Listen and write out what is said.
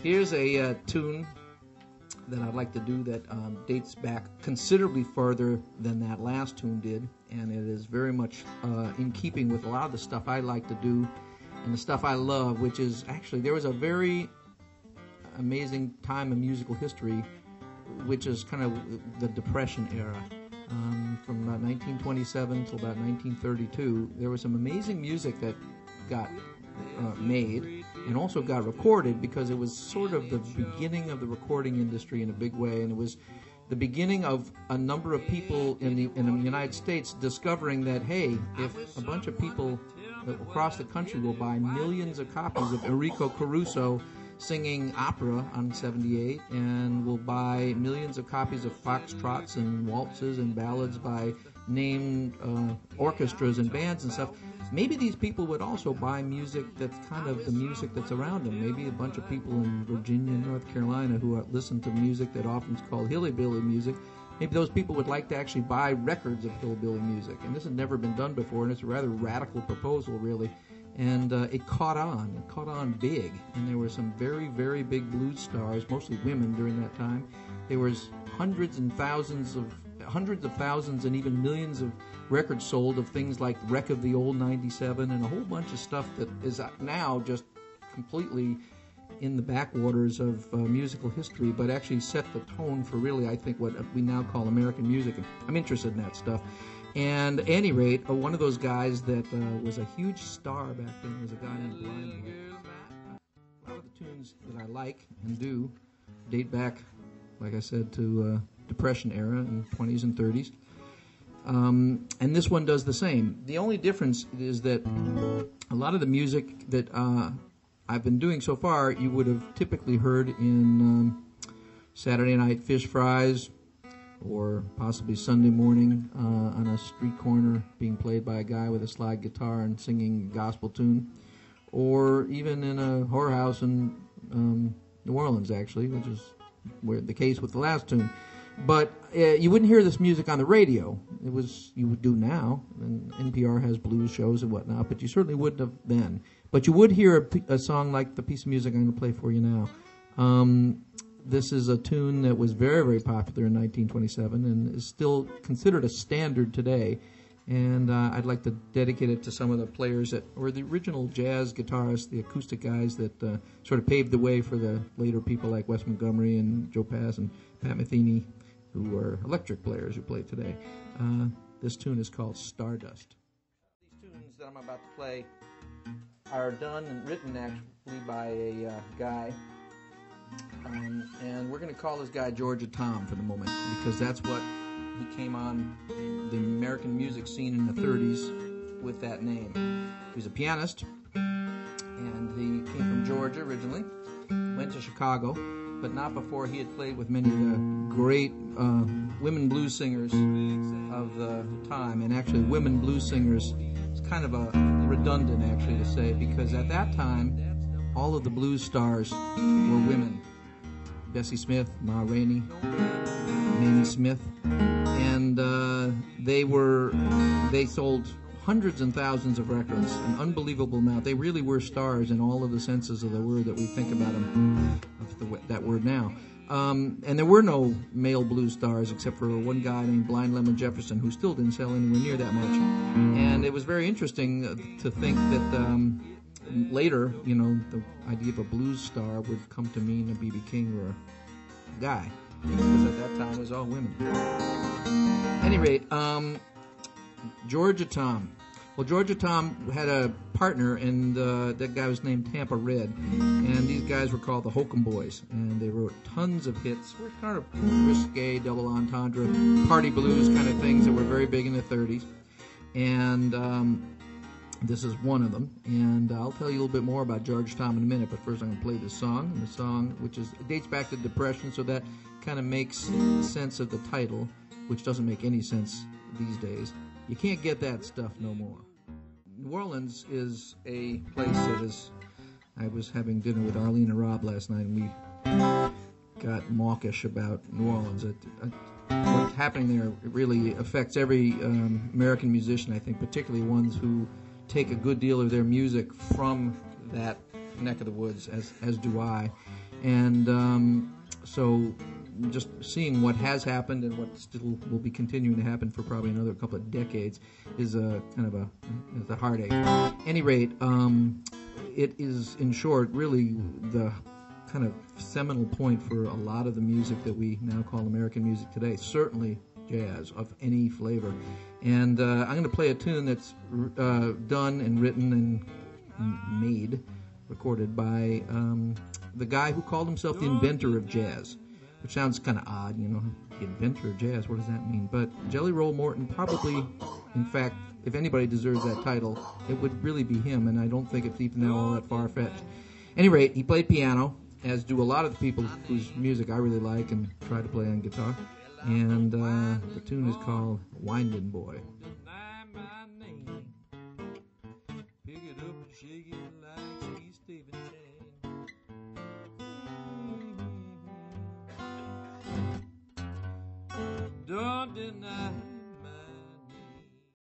Here's a tune that I'd like to do that dates back considerably further than that last tune did, and it is very much in keeping with a lot of the stuff I like to do and the stuff I love, which is actually, there was a very amazing time in musical history, which is kind of the Depression era. From about 1927 till about 1932, there was some amazing music that got made and also got recorded, because it was sort of the beginning of the recording industry in a big way, and it was the beginning of a number of people in the United States discovering that, hey, if a bunch of people across the country will buy millions of copies of Enrico Caruso singing opera on 78, and will buy millions of copies of foxtrots and waltzes and ballads by named orchestras and bands and stuff, maybe these people would also buy music that's kind of the music that's around them. Maybe a bunch of people in Virginia and North Carolina who listen to music that often is called hillbilly music, maybe those people would like to actually buy records of hillbilly music. And this had never been done before, and it's a rather radical proposal, really. And it caught on big. And there were some very, very big blues stars, mostly women during that time. There was hundreds of thousands and even millions of records sold of things like Wreck of the Old 97 and a whole bunch of stuff that is now just completely in the backwaters of musical history, but actually set the tone for really, I think, what we now call American music. And I'm interested in that stuff. And at any rate, one of those guys that was a huge star back then was a guy named Blind Boy. A lot of the tunes that I like and do date back, like I said, to Depression era in 20s and 30s. And this one does the same. The only difference is that a lot of the music that I've been doing so far, you would have typically heard in Saturday Night Fish Fries, or possibly Sunday morning on a street corner being played by a guy with a slide guitar and singing a gospel tune, or even in a whorehouse in New Orleans, actually, which is the case with the last tune. But you wouldn't hear this music on the radio. You would do now, and NPR has blues shows and whatnot, but you certainly wouldn't have then. But you would hear a song like the piece of music I'm going to play for you now. This is a tune that was very, very popular in 1927 and is still considered a standard today. And I'd like to dedicate it to some of the players that were the original jazz guitarists, the acoustic guys that sort of paved the way for the later people like Wes Montgomery and Joe Pass and Pat Metheny, who were electric players who play today. This tune is called Stardust. These tunes that I'm about to play are done and written actually by a guy. And we're going to call this guy Georgia Tom for the moment, because that's what he came on the American music scene in the 30s with that name. He was a pianist, and he came from Georgia originally, went to Chicago, but not before he had played with many of the great women blues singers of the time. And actually, women blues singers is kind of a redundant, actually, to say, because at that time, all of the blues stars were women. Bessie Smith, Ma Rainey, Mamie Smith, and they sold hundreds and thousands of records, an unbelievable amount. They really were stars in all of the senses of the word that we think about them, that word now. And there were no male blues stars except for one guy named Blind Lemon Jefferson, who still didn't sell anywhere near that much. And it was very interesting to think that later, the idea of a blues star would come to mean a B.B. King or a guy, because at that time it was all women. At any rate, Georgia Tom. Well, Georgia Tom had a partner, and that guy was named Tampa Red, and these guys were called the Hokum Boys, and they wrote tons of hits, were kind of risque, double entendre, party blues kind of things that were very big in the 30s, and this is one of them, and I'll tell you a little bit more about George Tom in a minute, but first I'm going to play this song, and the song, which dates back to Depression, so that kind of makes sense of the title, which doesn't make any sense these days. You can't get that stuff no more. New Orleans is a place that is, I was having dinner with Arlene and Rob last night, and we got mawkish about New Orleans. What's happening there really affects every American musician, I think, particularly ones who take a good deal of their music from that neck of the woods, as do I. And so just seeing what has happened and what still will be continuing to happen for probably another couple of decades is a kind of a heartache. At any rate, it is, in short, really the kind of seminal point for a lot of the music that we now call American music today, certainly jazz of any flavor. And I'm going to play a tune that's done and written and made, recorded by the guy who called himself the inventor of jazz, which sounds kind of odd, you know, the inventor of jazz, what does that mean? But Jelly Roll Morton probably, in fact, if anybody deserves that title, it would really be him, and I don't think it's even now all that far-fetched. At any rate, he played piano, as do a lot of the people whose music I really like and try to play on guitar. And the tune is called Winding Boy. Don't deny